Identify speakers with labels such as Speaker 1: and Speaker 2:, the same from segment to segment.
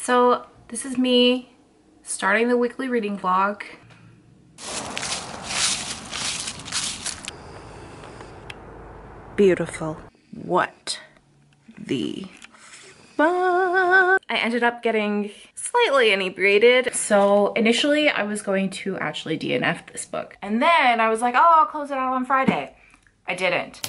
Speaker 1: So this is me starting the weekly reading vlog. Beautiful. What the fuck? I ended up getting slightly inebriated. So initially I was going to actually DNF this book. And then I was like, oh, I'll close it out on Friday. I didn't.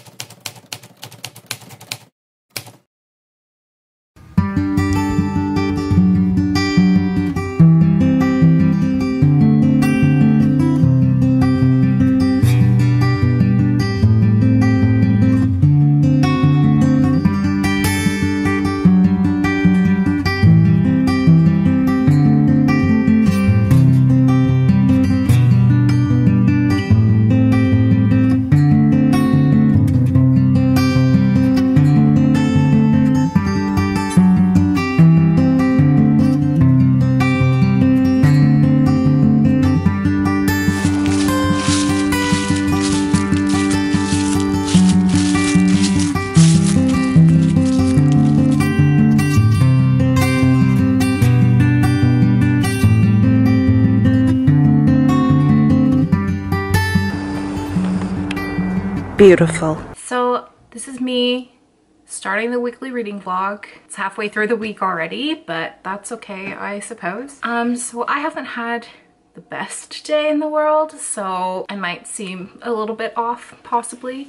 Speaker 1: Beautiful. So this is me starting the weekly reading vlog. It's halfway through the week already, but that's okay, I suppose. So I haven't had the best day in the world, so I might seem a little bit off, possibly.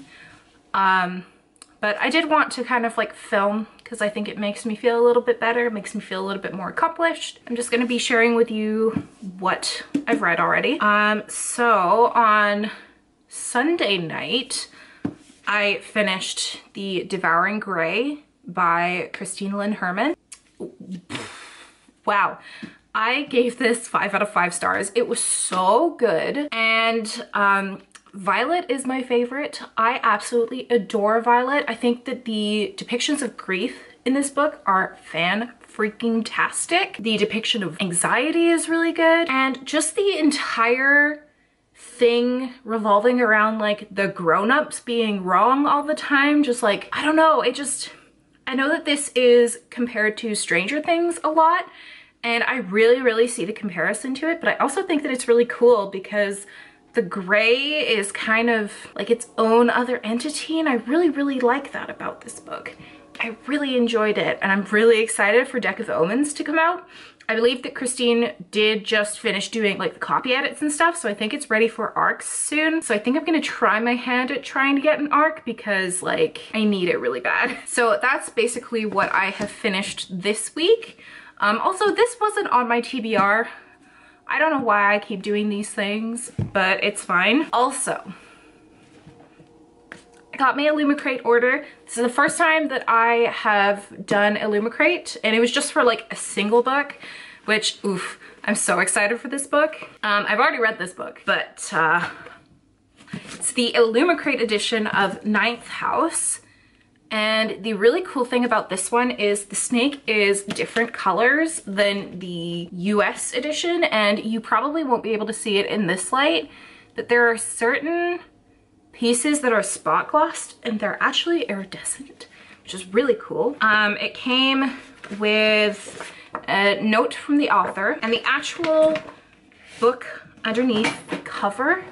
Speaker 1: But I did want to kind of like film because I think it makes me feel a little bit better, makes me feel a little bit more accomplished. I'm just gonna be sharing with you what I've read already. So on Sunday night, I finished The Devouring Grey by Christine Lynn Herman. Wow. I gave this 5 out of 5 stars. It was so good. And Violet is my favorite. I absolutely adore Violet. I think that the depictions of grief in this book are fan-freaking-tastic. The depiction of anxiety is really good. And just the entire thing revolving around like the grown-ups being wrong all the time, just like, I don't know, I know that this is compared to Stranger Things a lot, and I really see the comparison to it, but I also think that it's really cool because the gray is kind of like its own other entity, and I really like that about this book. I really enjoyed it, and I'm really excited for Deck of Omens to come out. I believe that Christine did just finish doing like the copy edits and stuff, so I think it's ready for ARCs soon. So I think I'm gonna try my hand at trying to get an ARC because like I need it really bad. So that's basically what I have finished this week. Also, this wasn't on my TBR. I don't know why I keep doing these things, but it's fine. Also, I got my Illumicrate order. This is the first time that I have done Illumicrate, and it was just for like a single book, which, oof, I'm so excited for this book. I've already read this book, but it's the Illumicrate edition of Ninth House. And the really cool thing about this one is the snake is different colors than the US edition, and you probably won't be able to see it in this light, but there are certain pieces that are spot glossed and they're actually iridescent, which is really cool. It came with a note from the author, and the actual book underneath the cover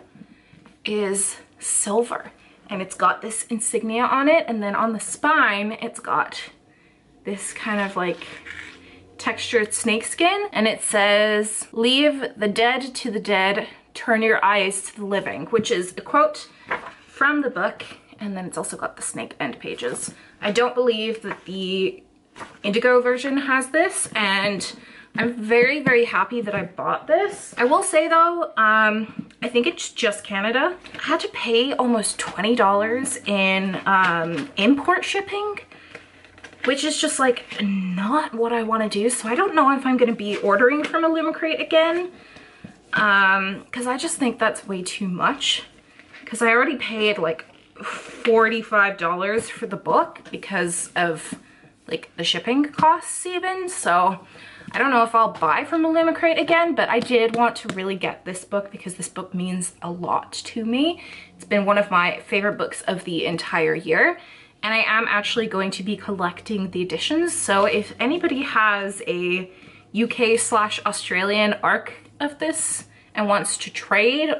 Speaker 1: is silver, and it's got this insignia on it, and then on the spine it's got this kind of like textured snakeskin, and it says, "Leave the dead to the dead, turn your eyes to the living," which is a quote from the book, and then it's also got the snake end pages. I don't believe that the Indigo version has this, and I'm very happy that I bought this. I will say though, I think it's just Canada. I had to pay almost $20 in import shipping, which is just like not what I want to do. So I don't know if I'm going to be ordering from Illumicrate again, because I just think that's way too much. Because I already paid like $45 for the book because of like the shipping costs even. So I don't know if I'll buy from Illumicrate again, but I did want to really get this book because this book means a lot to me. It's been one of my favorite books of the entire year, and I am actually going to be collecting the editions. So if anybody has a UK/Australian arc of this and wants to trade,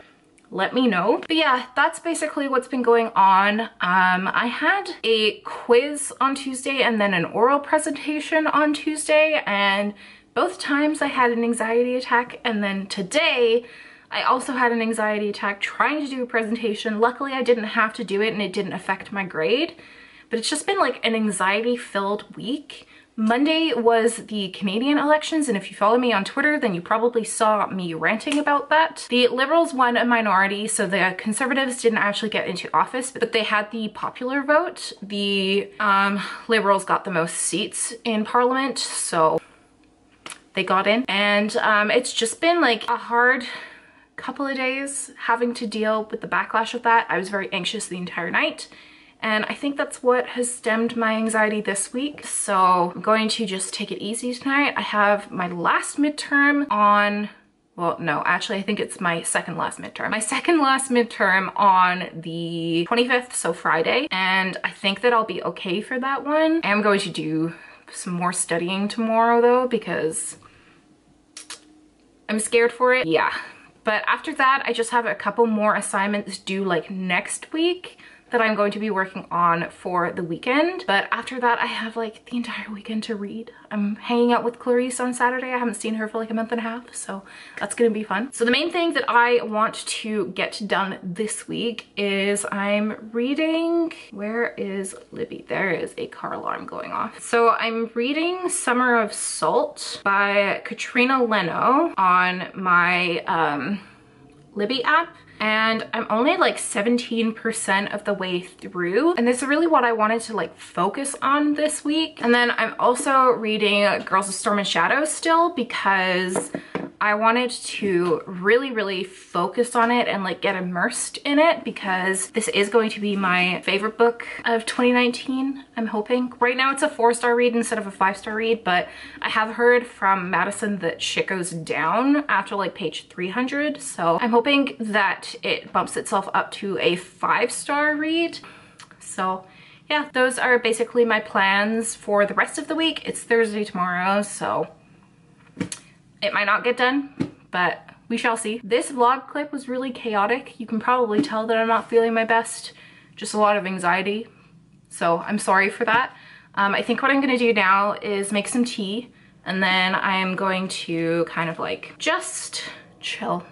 Speaker 1: let me know. But yeah, that's basically what's been going on. I had a quiz on Tuesday and then an oral presentation on Tuesday, and both times I had an anxiety attack, and then today I also had an anxiety attack trying to do a presentation. Luckily I didn't have to do it and it didn't affect my grade, but it's just been like an anxiety-filled week. Monday was the Canadian elections, and if you follow me on Twitter, then you probably saw me ranting about that. The Liberals won a minority, so the Conservatives didn't actually get into office, but they had the popular vote. The Liberals got the most seats in Parliament, so they got in. And it's just been like a hard couple of days having to deal with the backlash of that. I was very anxious the entire night. And I think that's what has stemmed my anxiety this week. So I'm going to just take it easy tonight. I have my last midterm on, well, no, actually I think it's my second last midterm. My second last midterm on the 25th, so Friday. And I think that I'll be okay for that one. I am going to do some more studying tomorrow though, because I'm scared for it. Yeah. But after that, I just have a couple more assignments due like next week that I'm going to be working on for the weekend. But after that, I have like the entire weekend to read. I'm hanging out with Clarice on Saturday. I haven't seen her for like a month and a half, so that's gonna be fun. So the main thing that I want to get done this week is I'm reading, where is Libby? There is a car alarm going off. So I'm reading Summer of Salt by Katrina Leno on my Libby app. And I'm only like 17% of the way through, and this is really what I wanted to like focus on this week. And then I'm also reading Girls of Storm and Shadow still, because I wanted to really focus on it and like get immersed in it, because this is going to be my favorite book of 2019, I'm hoping. Right now it's a 4-star read instead of a 5-star read, but I have heard from Madison that shit goes down after like page 300, so I'm hoping that it bumps itself up to a 5-star read. So yeah, those are basically my plans for the rest of the week. It's Thursday tomorrow, so it might not get done, but we shall see. This vlog clip was really chaotic. You can probably tell that I'm not feeling my best. Just a lot of anxiety. So I'm sorry for that. I think what I'm gonna do now is make some tea, and then I am going to kind of like just chill,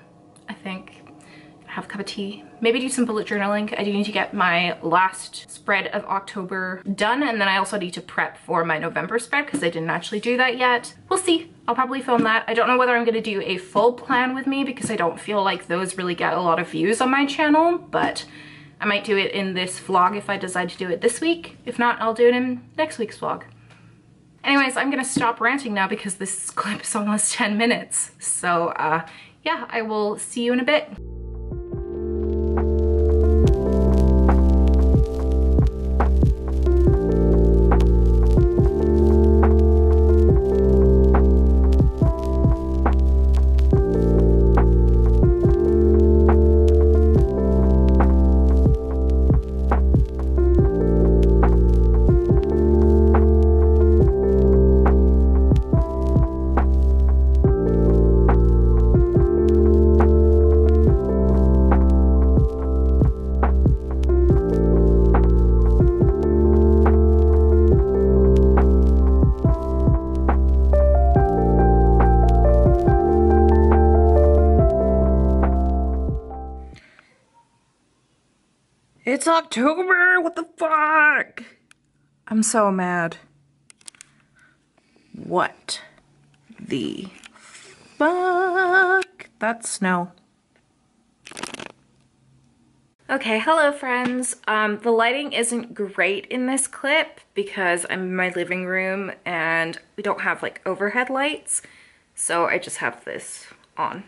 Speaker 1: I think. Have a cup of tea, maybe do some bullet journaling. I do need to get my last spread of October done, and then I also need to prep for my November spread because I didn't actually do that yet. We'll see. I'll probably film that. I don't know whether I'm going to do a full plan with me because I don't feel like those really get a lot of views on my channel, but I might do it in this vlog if I decide to do it this week. If not, I'll do it in next week's vlog. Anyways, I'm gonna stop ranting now because this clip is almost 10 minutes. So yeah, I will see you in a bit. It's October! What the fuck? I'm so mad. What the fuck? That's snow. Okay, hello friends. The lighting isn't great in this clip because I'm in my living room and we don't have like overhead lights. So I just have this on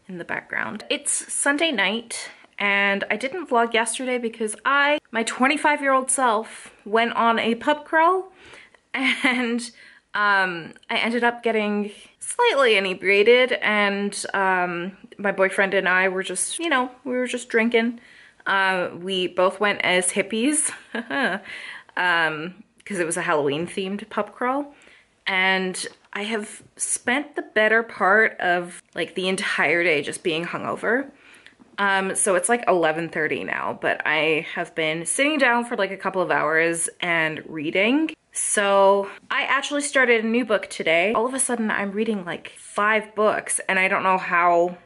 Speaker 1: in the background. It's Sunday night. And I didn't vlog yesterday because my 25-year-old self went on a pub crawl, and I ended up getting slightly inebriated, and my boyfriend and I were just, you know, we were just drinking. We both went as hippies because it was a Halloween themed pub crawl, and I have spent the better part of like the entire day just being hungover. So it's like 11:30 now, but I have been sitting down for like a couple of hours and reading. So I actually started a new book today. All of a sudden I'm reading like 5 books and I don't know how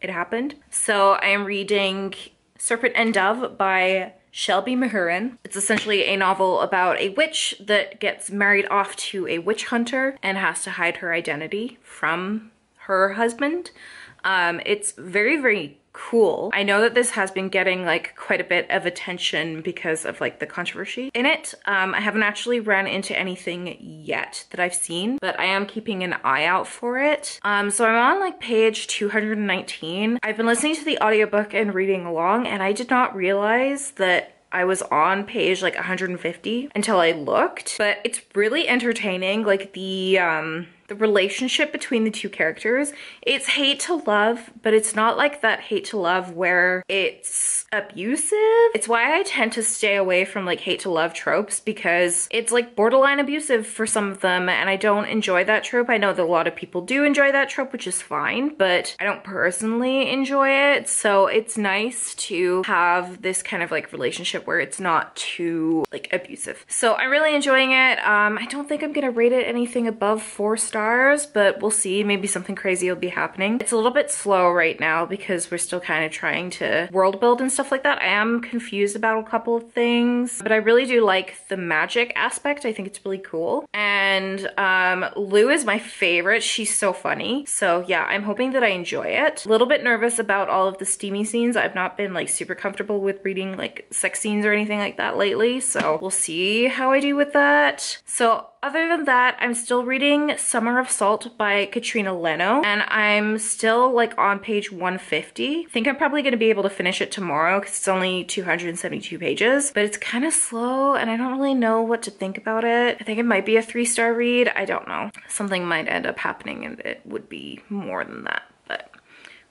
Speaker 1: it happened. So I am reading Serpent and Dove by Shelby Mahurin. It's essentially a novel about a witch that gets married off to a witch hunter and has to hide her identity from her husband. It's very, very cool. I know that this has been getting like quite a bit of attention because of like the controversy in it. I haven't actually run into anything yet that I've seen, but I am keeping an eye out for it. So I'm on like page 219. I've been listening to the audiobook and reading along, and I did not realize that I was on page like 150 until I looked, but it's really entertaining. Like the relationship between the two characters, it's hate to love, but it's not like that hate to love where it's abusive. It's why I tend to stay away from like hate to love tropes, because it's like borderline abusive for some of them, and I don't enjoy that trope. I know that a lot of people do enjoy that trope, which is fine, but I don't personally enjoy it. So it's nice to have this kind of like relationship where it's not too like abusive. So I'm really enjoying it. I don't think I'm gonna rate it anything above 4 stars, but we'll see. Maybe something crazy will be happening. It's a little bit slow right now because we're still kind of trying to world build and stuff like that. I am confused about a couple of things, but I really do like the magic aspect. I think it's really cool. And Lou is my favorite. She's so funny. So yeah, I'm hoping that I enjoy it. A little bit nervous about all of the steamy scenes. I've not been like super comfortable with reading like sex scenes or anything like that lately, so we'll see how I do with that. So other than that, I'm still reading Summer of Salt by Katrina Leno, and I'm still like on page 150. I think I'm probably gonna be able to finish it tomorrow because it's only 272 pages, but it's kind of slow and I don't really know what to think about it. I think it might be a 3-star read. I don't know. Something might end up happening and it would be more than that, but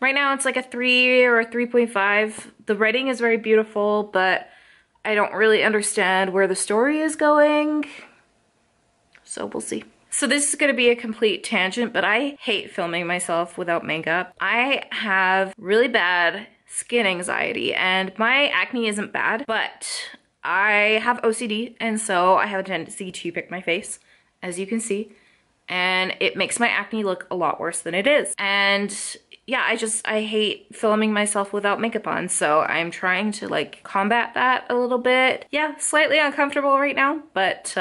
Speaker 1: right now it's like a 3 or a 3.5. The writing is very beautiful, but I don't really understand where the story is going. So we'll see. So this is gonna be a complete tangent, but I hate filming myself without makeup. I have really bad skin anxiety and my acne isn't bad, but I have OCD, and so I have a tendency to pick my face, as you can see, and it makes my acne look a lot worse than it is. And yeah, I hate filming myself without makeup on, so I'm trying to like combat that a little bit. Yeah, slightly uncomfortable right now, but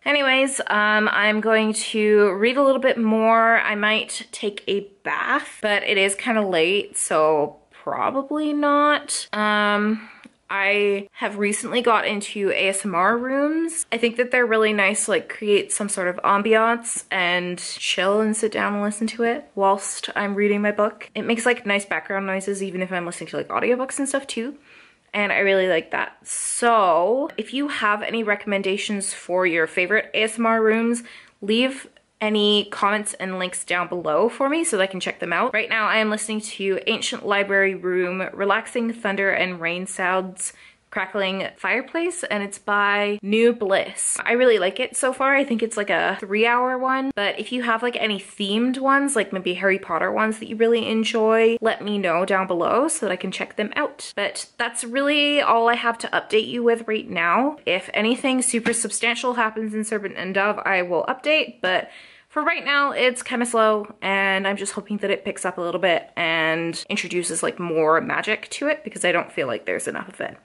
Speaker 1: anyways, I'm going to read a little bit more. I might take a bath, but it is kind of late, so probably not. I have recently got into ASMR rooms. I think that they're really nice to like create some sort of ambiance and chill and sit down and listen to it whilst I'm reading my book. It makes like nice background noises even if I'm listening to like audiobooks and stuff too. And I really like that. So if you have any recommendations for your favorite ASMR rooms, leave any comments and links down below for me so that I can check them out. Right now I am listening to Ancient Library Room, Relaxing Thunder and Rain Sounds, Crackling Fireplace, and it's by New Bliss. I really like it so far. I think it's like a 3-hour one, but if you have like any themed ones, like maybe Harry Potter ones that you really enjoy, let me know down below so that I can check them out. But that's really all I have to update you with right now. If anything super substantial happens in Serpent and Dove, I will update, but for right now, it's kind of slow, and I'm just hoping that it picks up a little bit and introduces like more magic to it because I don't feel like there's enough of it.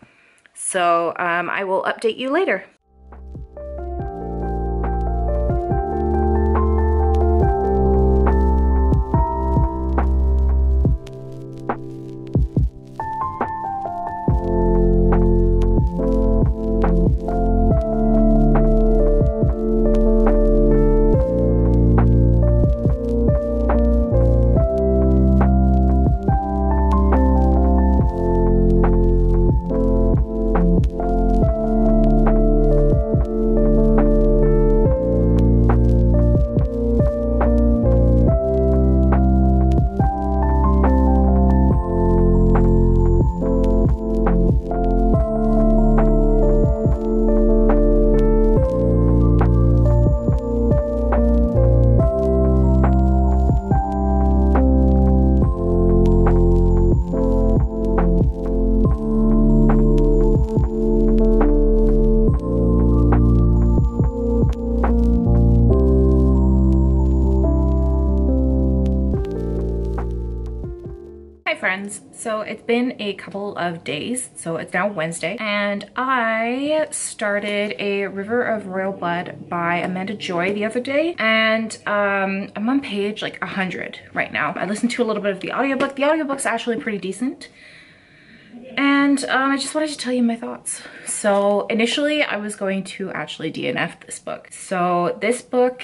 Speaker 1: So I will update you later. friends, so it's been a couple of days, so it's now Wednesday, and I started A River of Royal Blood by Amanda Joy the other day, and I'm on page like 100 right now. I listened to a little bit of the audiobook. The audiobook's actually pretty decent, and I just wanted to tell you my thoughts. So initially I was going to actually DNF this book. So this book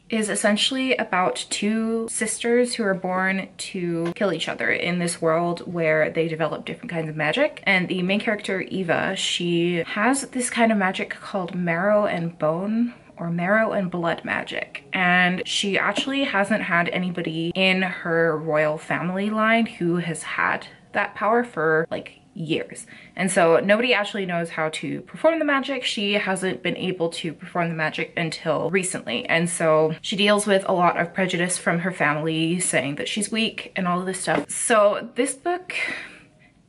Speaker 1: is essentially about two sisters who are born to kill each other in this world where they develop different kinds of magic. And the main character, Eva, she has this kind of magic called marrow and bone, or marrow and blood magic. And she actually hasn't had anybody in her royal family line who has had that power for like years. And so nobody actually knows how to perform the magic. She hasn't been able to perform the magic until recently. And so she deals with a lot of prejudice from her family saying that she's weak and all of this stuff. So this book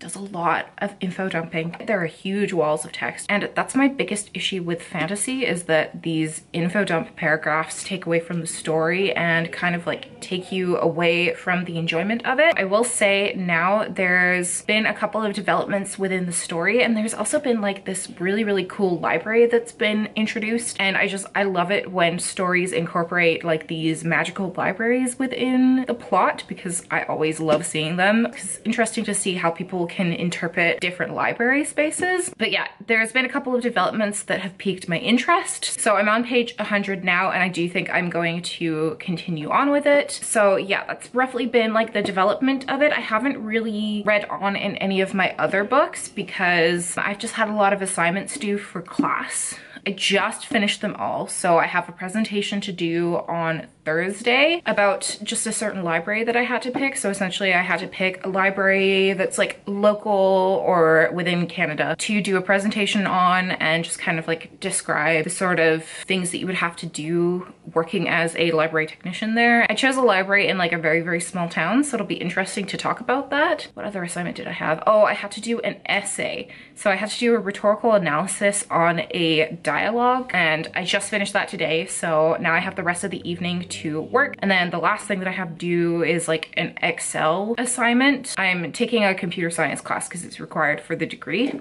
Speaker 1: does a lot of info dumping. There are huge walls of text, and that's my biggest issue with fantasy, is that these info dump paragraphs take away from the story and kind of like take you away from the enjoyment of it. I will say now there's been a couple of developments within the story, and there's also been like this really cool library that's been introduced, and I love it when stories incorporate like these magical libraries within the plot, because I always love seeing them. It's interesting to see how people can interpret different library spaces. But yeah, there's been a couple of developments that have piqued my interest. So I'm on page 100 now, and I do think I'm going to continue on with it. So yeah, that's roughly been like the development of it. I haven't really read on in any of my other books because I've just had a lot of assignments due for class. I just finished them all, so I have a presentation to do on Thursday about just a certain library that I had to pick. So essentially I had to pick a library that's like local or within Canada to do a presentation on, and just kind of like describe the sort of things that you would have to do working as a library technician there. I chose a library in like a very small town, so it'll be interesting to talk about that. What other assignment did I have? Oh, I had to do an essay. So I had to do a rhetorical analysis on a dialogue, and I just finished that today. So now I have the rest of the evening to work. And then the last thing that I have to do is like an Excel assignment. I'm taking a computer science class because it's required for the degree.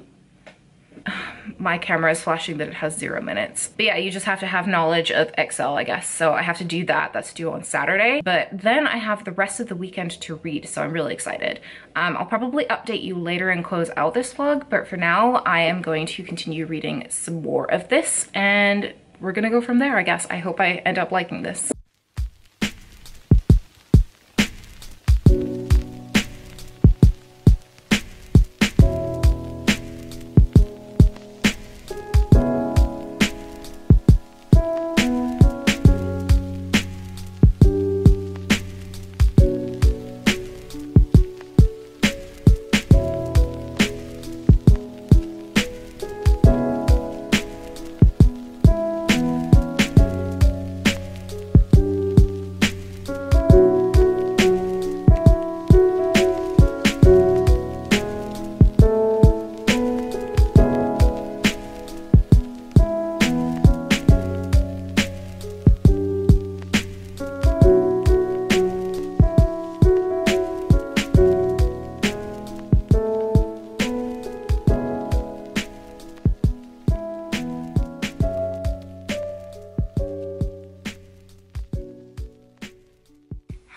Speaker 1: My camera is flashing that it has 0 minutes. But yeah, you just have to have knowledge of Excel, I guess. So I have to do that. That's due on Saturday. But then I have the rest of the weekend to read, so I'm really excited. I'll probably update you later and close out this vlog, but for now I am going to continue reading some more of this, and we're gonna go from there, I guess. I hope I end up liking this.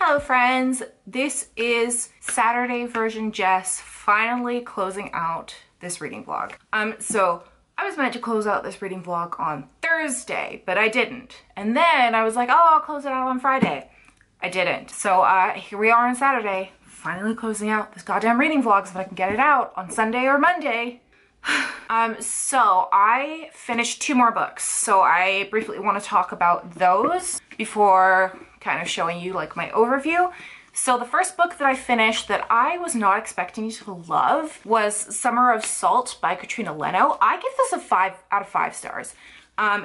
Speaker 1: Hello friends, this is Saturday version Jess finally closing out this reading vlog. So I was meant to close out this reading vlog on Thursday, but I didn't. And then I was like, oh, I'll close it out on Friday. I didn't. So here we are on Saturday, finally closing out this goddamn reading vlog so that I can get it out on Sunday or Monday. So I finished 2 more books, so I briefly want to talk about those before kind of showing you like my overview. So the first book that I finished that I was not expecting to love was Summer of Salt by Katrina Leno. I give this a 5 out of 5 stars.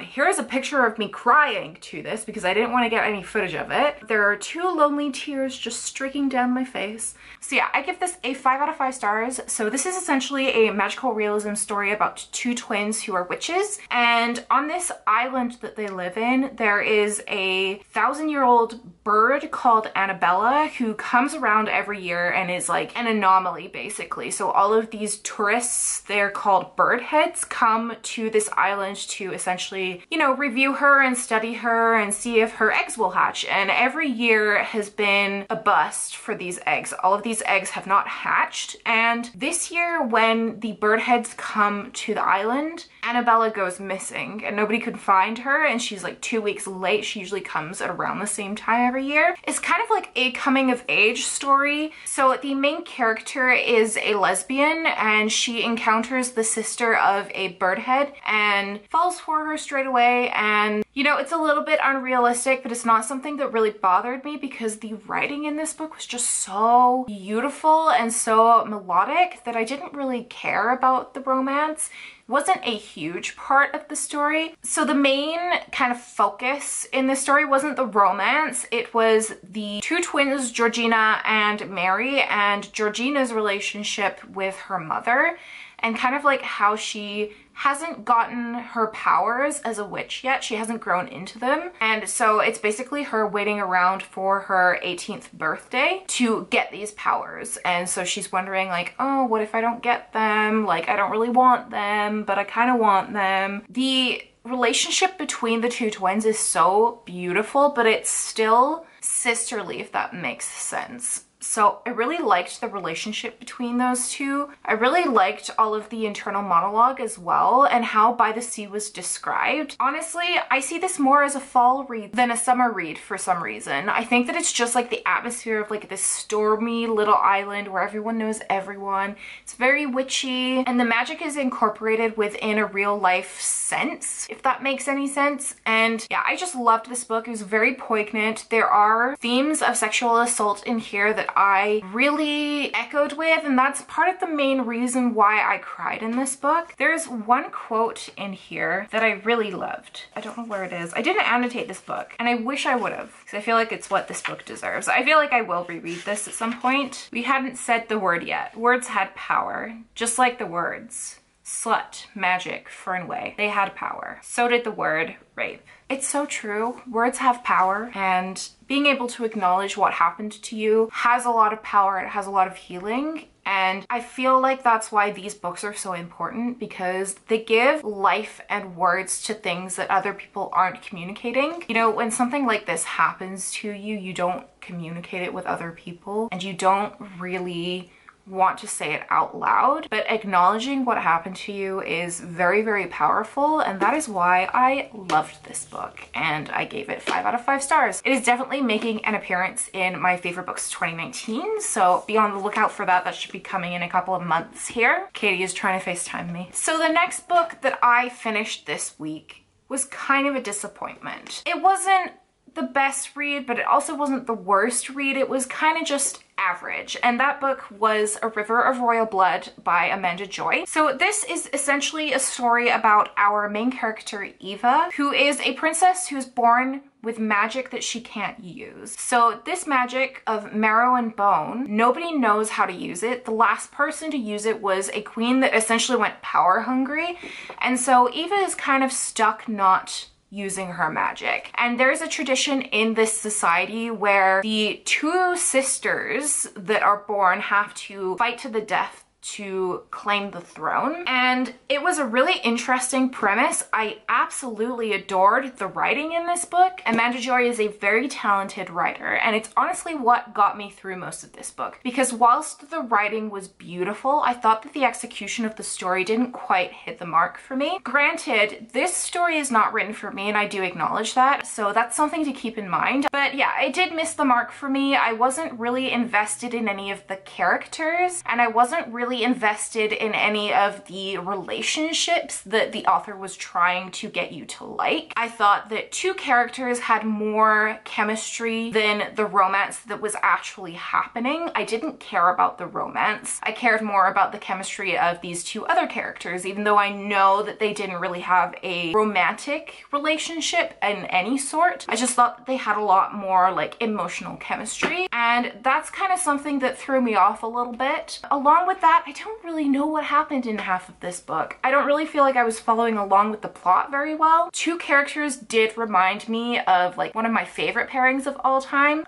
Speaker 1: Here is a picture of me crying to this because I didn't want to get any footage of it. There are 2 lonely tears just streaking down my face. So yeah, I give this a 5 out of 5 stars. So this is essentially a magical realism story about 2 twins who are witches. And on this island that they live in, there is a 1,000-year-old bird called Annabella who comes around every year and is like an anomaly basically. So all of these tourists, they're called bird heads, come to this island to essentially, you know, review her and study her and see if her eggs will hatch. And every year has been a bust for these eggs. All of these eggs have not hatched. And this year when the bird heads come to the island, Annabella goes missing and nobody could find her, and she's like 2 weeks late. She usually comes at around the same time every year. It's kind of like a coming of age story. So the main character is a lesbian and she encounters the sister of a bird head and falls for her straight away. And you know, it's a little bit unrealistic, but it's not something that really bothered me because the writing in this book was just so beautiful and so melodic that I didn't really care about the romance. Wasn't a huge part of the story. So the main kind of focus in this story wasn't the romance, it was the two twins, Georgina and Mary, and Georgina's relationship with her mother, and kind of like how she hasn't gotten her powers as a witch yet. She hasn't grown into them. And so it's basically her waiting around for her 18th birthday to get these powers. And so she's wondering like, oh, what if I don't get them? Like, I don't really want them, but I kind of want them. The relationship between the two twins is so beautiful, but it's still sisterly, if that makes sense. So I really liked the relationship between those two. I really liked all of the internal monologue as well and how By the Sea was described. Honestly, I see this more as a fall read than a summer read for some reason. I think that it's just like the atmosphere of like this stormy little island where everyone knows everyone. It's very witchy and the magic is incorporated within a real life sense, if that makes any sense. And yeah, I just loved this book. It was very poignant. There are themes of sexual assault in here that I really echoed with, and that's part of the main reason why I cried in this book. There's one quote in here that I really loved. I don't know where it is. I didn't annotate this book, and I wish I would have, because I feel like it's what this book deserves. I feel like I will reread this at some point. We hadn't said the word yet. Words had power, just like the words. Slut, magic, Fernway. They had power. So did the word rape. It's so true. Words have power, and being able to acknowledge what happened to you has a lot of power. It has a lot of healing. And I feel like that's why these books are so important, because they give life and words to things that other people aren't communicating. You know, when something like this happens to you, you don't communicate it with other people, and you don't really want to say it out loud, but acknowledging what happened to you is very, very powerful, and that is why I loved this book and I gave it 5 out of 5 stars. It is definitely making an appearance in my favorite books 2019, so be on the lookout for that. That should be coming in a couple of months here. Katie is trying to FaceTime me. So the next book that I finished this week was kind of a disappointment. It wasn't the best read, but it also wasn't the worst read. It was kind of just average, and that book was A River of Royal Blood by Amanda Joy. So this is essentially a story about our main character Eva, who is a princess who is born with magic that she can't use. So this magic of marrow and bone, nobody knows how to use it. The last person to use it was a queen that essentially went power hungry, and so Eva is kind of stuck not using her magic. And there's a tradition in this society where the two sisters that are born have to fight to the death to claim the throne. And it was a really interesting premise. I absolutely adored the writing in this book. Amanda Joy is a very talented writer, and it's honestly what got me through most of this book, because whilst the writing was beautiful, I thought that the execution of the story didn't quite hit the mark for me. Granted, this story is not written for me, and I do acknowledge that, so that's something to keep in mind. But yeah, it did miss the mark for me. I wasn't really invested in any of the characters, and I wasn't really invested in any of the relationships that the author was trying to get you to like. I thought that two characters had more chemistry than the romance that was actually happening. I didn't care about the romance. I cared more about the chemistry of these two other characters, even though I know that they didn't really have a romantic relationship in any sort. I just thought that they had a lot more like emotional chemistry, and that's kind of something that threw me off a little bit. Along with that, that, I don't really know what happened in half of this book. I don't really feel like I was following along with the plot very well. Two characters did remind me of like one of my favorite pairings of all time,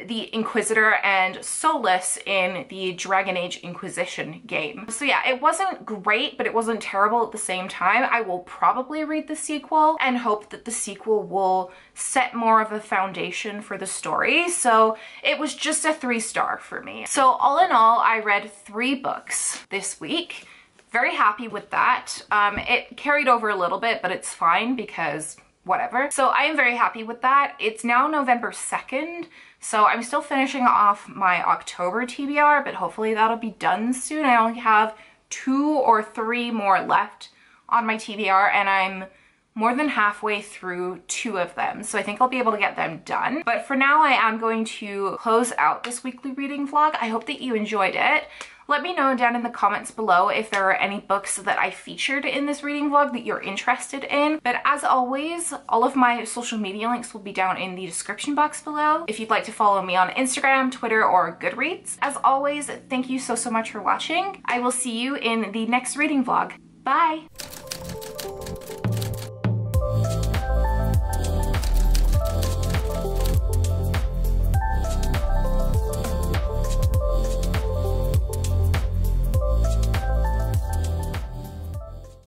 Speaker 1: the Inquisitor and Solus in the Dragon Age Inquisition game. So yeah, it wasn't great, but it wasn't terrible at the same time. I will probably read the sequel and hope that the sequel will set more of a foundation for the story. So it was just a 3-star for me. So all in all, I read 3 books this week. Very happy with that. It carried over a little bit, but it's fine because whatever. So I am very happy with that. It's now November 2nd. So I'm still finishing off my October TBR, but hopefully that'll be done soon. I only have 2 or 3 more left on my TBR, and I'm more than halfway through 2 of them. So I think I'll be able to get them done. But for now, I am going to close out this weekly reading vlog. I hope that you enjoyed it. Let me know down in the comments below if there are any books that I featured in this reading vlog that you're interested in. But as always, all of my social media links will be down in the description box below if you'd like to follow me on Instagram, Twitter, or Goodreads. As always, thank you so much for watching. I will see you in the next reading vlog. Bye!